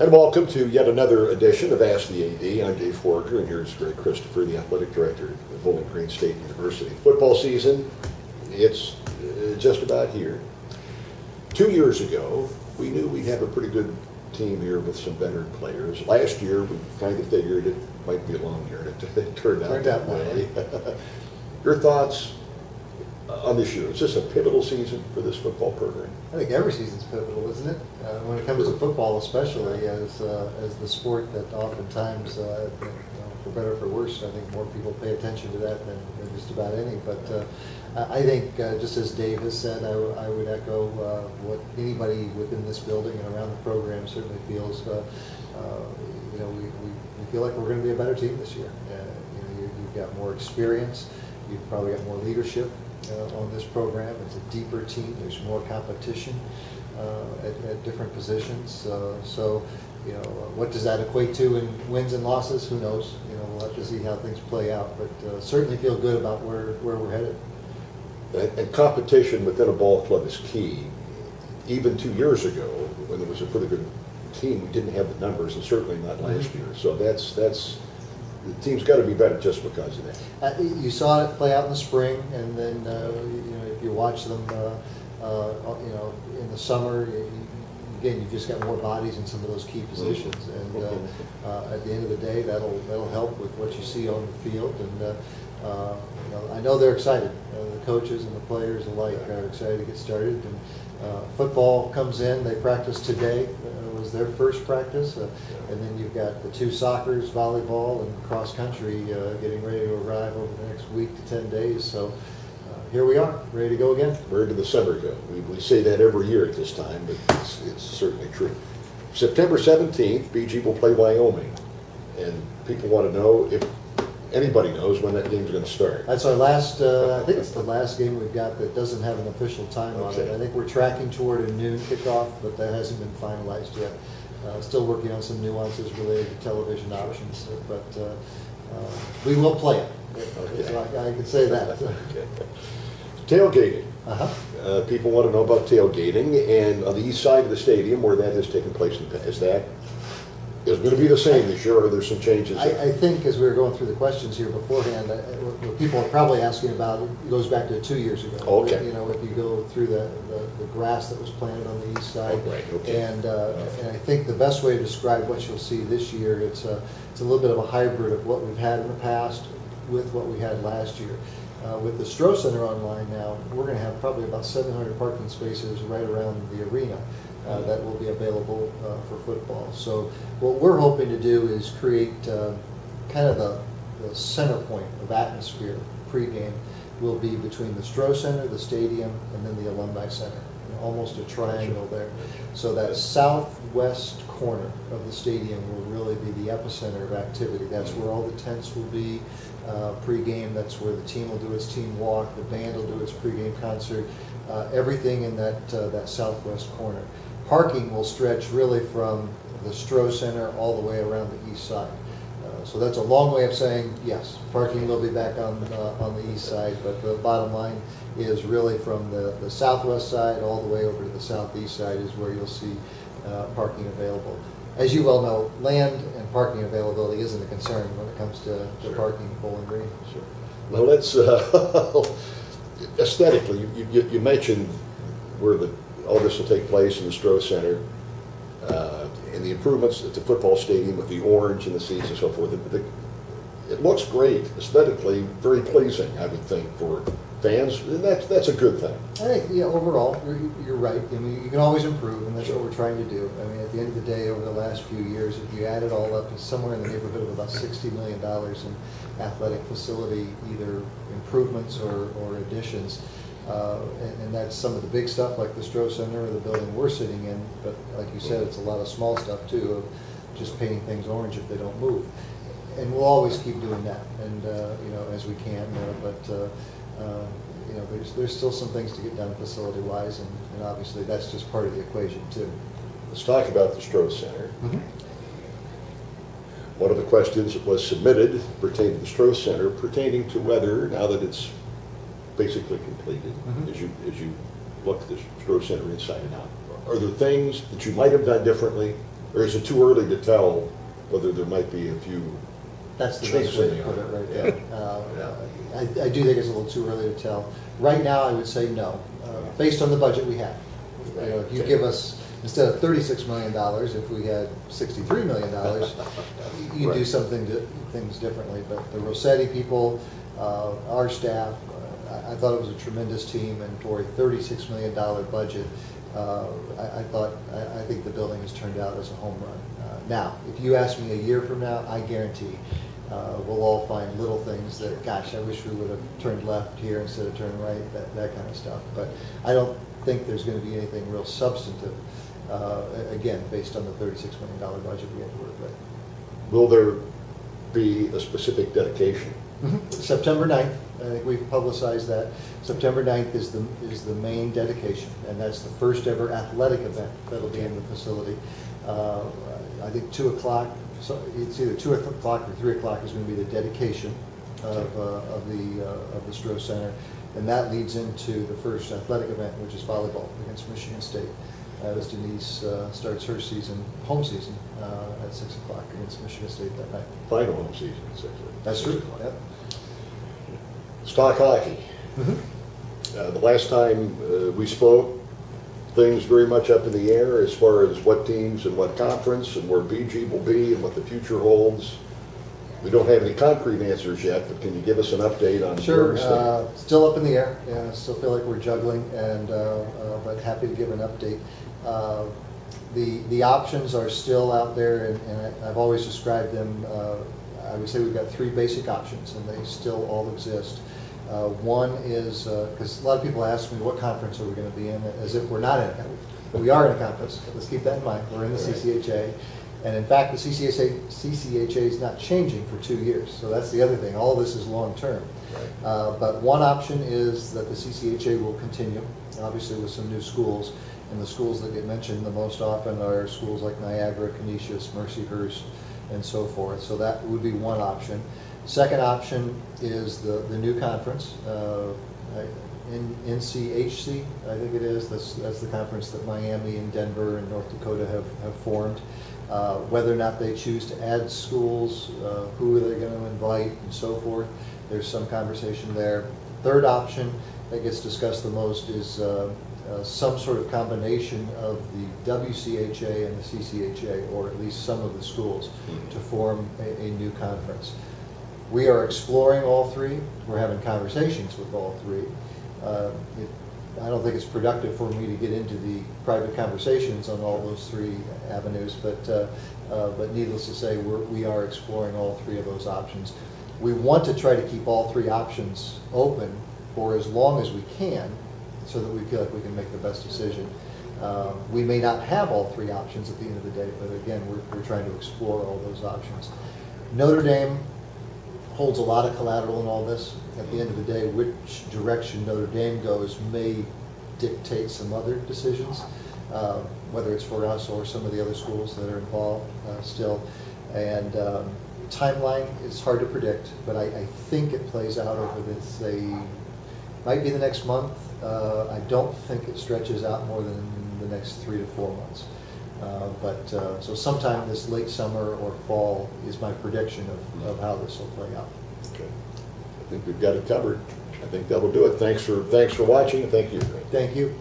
And welcome to yet another edition of Ask the AD. I'm Dave Horger, and here's Greg Christopher, the Athletic Director of Bowling Green State University. Football season, it's just about here. 2 years ago, we knew we'd have a pretty good team here with some veteran players. Last year, we kind of figured it might be a long year, and it turned out that way. Your thoughts on this year? Is this a pivotal season for this football program? I think every season's pivotal, isn't it? When it comes to football, especially as the sport that oftentimes, for better or for worse, I think more people pay attention to that than just about any. But I think, just as Dave has said, I would echo what anybody within this building and around the program certainly feels. We feel like we're going to be a better team this year. You've got more experience. You've probably got more leadership on this program. It's a deeper team. There's more competition at different positions. What does that equate to in wins and losses? Who knows? We'll have to see how things play out. But certainly feel good about where we're headed. And competition within a ball club is key. Even 2 years ago, when there was a pretty good team, we didn't have the numbers, and certainly not last year. So that's the team's got to be better just because of that. You saw it play out in the spring, and then if you watch them, in the summer, again, you've just got more bodies in some of those key positions, and at the end of the day, that'll help with what you see on the field. And I know they're excited. The coaches and the players alike are excited to get started. And football comes in. They practice today. It was their first practice, and then you've got the two soccers, volleyball, and cross country getting ready to arrive over the next week to 10 days. So here we are, ready to go again. Where did the summer go? We say that every year at this time, but it's certainly true. September 17th, BG will play Wyoming, and people want to know if anybody knows when that game's going to start. That's our last, I think it's the last game we've got that doesn't have an official time on it. I think we're tracking toward a noon kickoff, but that hasn't been finalized yet. Still working on some nuances related to television options, but we will play it. I can say that. Okay. Tailgating. People want to know about tailgating, and on the east side of the stadium where that has taken place in the past, is going to be the same this year, or are there some changes there? I think as we were going through the questions here beforehand, what people are probably asking about goes back to 2 years ago. Okay. If you go through the grass that was planted on the east side. Right. Okay. And I think the best way to describe what you'll see this year, it's a little bit of a hybrid of what we've had in the past with what we had last year. With the Stroh Center online now, we're going to have probably about 700 parking spaces right around the arena. That will be available for football. So what we're hoping to do is create kind of the center point of atmosphere pregame will be between the Stroh Center, the stadium, and then the Alumni Center. Almost a triangle there. So that southwest corner of the stadium will really be the epicenter of activity. That's where all the tents will be pregame. That's where the team will do its team walk. The band will do its pregame concert. Everything in that southwest corner. Parking will stretch really from the Stroh Center all the way around the east side. So that's a long way of saying, yes, parking will be back on the east side, but the bottom line is really from the southwest side all the way over to the southeast side is where you'll see parking available. As you well know, land and parking availability isn't a concern when it comes to parking at Bowling Green. Sure. Now let's, aesthetically, you mentioned where all this will take place in the Stroh Center, and the improvements at the football stadium with the orange and the seats and so forth. It looks great, aesthetically, very pleasing, I would think, for fans, and that's a good thing. I think, overall, you're right. I mean, you can always improve, and that's what we're trying to do. I mean, at the end of the day, over the last few years, if you add it all up, it's somewhere in the neighborhood of about $60 million in athletic facility, either improvements or additions. And that's some of the big stuff like the Stroh Center or the building we're sitting in, but like you said, it's a lot of small stuff too, of just painting things orange if they don't move. And we'll always keep doing that, and as we can, but there's still some things to get done facility-wise, and obviously that's just part of the equation too. Let's talk about the Stroh Center. One of the questions that was submitted pertaining to the Stroh Center, pertaining to whether, now that it's basically completed, as you look at the Stroh Center inside and out, are there things that you might have done differently Or is it too early to tell whether there might be a few? That's the best way to put it right there. I do think it's a little too early to tell. Right now, I would say no, based on the budget we have. You know, if you give us, instead of $36 million, if we had $63 million, you do things differently. But the Rossetti people, our staff, I thought it was a tremendous team, and for a $36 million budget, I think the building has turned out as a home run. Now, if you ask me a year from now, I guarantee we'll all find little things that, gosh, I wish we would have turned left here instead of turning right, that kind of stuff. But I don't think there's going to be anything real substantive, again, based on the $36 million budget we had to work with. Will there be a specific dedication? September 9th, I think we've publicized that. September 9th is the main dedication, and that's the first ever athletic event that'll be in the facility. I think 2 o'clock, so it's either 2 o'clock or 3 o'clock is going to be the dedication of the Stroh Center, and that leads into the first athletic event, which is volleyball against Michigan State. As Denise starts her home season, at 6 o'clock against Michigan State that night. Final home season at 6 o'clock. That's true. Yep. Stock hockey. The last time we spoke, things very much up in the air as far as what teams and what conference and where BG will be and what the future holds. We don't have any concrete answers yet, but can you give us an update on Sure. where we stand? Still up in the air. Yeah, still feel like we're juggling, and but happy to give an update. The options are still out there, and I've always described them. I would say we've got 3 basic options, and they still all exist. One is, because a lot of people ask me, what conference are we going to be in, as if we're not in a conference. We are in a conference. Let's keep that in mind. We're in the CCHA. And in fact, the CCHA is not changing for 2 years. So that's the other thing. All of this is long term. Right. But one option is that the CCHA will continue, obviously with some new schools. And the schools that get mentioned the most often are schools like Niagara, Canisius, Mercyhurst, and so forth. So that would be one option. Second option is the new conference, NCHC, I think it is. That's the conference that Miami and Denver and North Dakota have formed. Whether or not they choose to add schools, who are they going to invite, and so forth. There's some conversation there. Third option that gets discussed the most is some sort of combination of the WCHA and the CCHA, or at least some of the schools, to form a new conference. We are exploring all 3. We're having conversations with all 3. I don't think it's productive for me to get into the private conversations on all those 3 avenues, but needless to say, we are exploring all 3 of those options. We want to try to keep all 3 options open for as long as we can, so that we feel like we can make the best decision. We may not have all 3 options at the end of the day, but again, we're trying to explore all those options. Notre Dame holds a lot of collateral in all this. At the end of the day, which direction Notre Dame goes may dictate some other decisions, whether it's for us or some of the other schools that are involved still. And timeline is hard to predict, but I think it plays out over this, might be the next month. I don't think it stretches out more than the next 3 to 4 months. So sometime this late summer or fall is my prediction of how this will play out. Okay. I think we've got it covered. I think that will do it. Thanks for watching, and thank you. Thank you.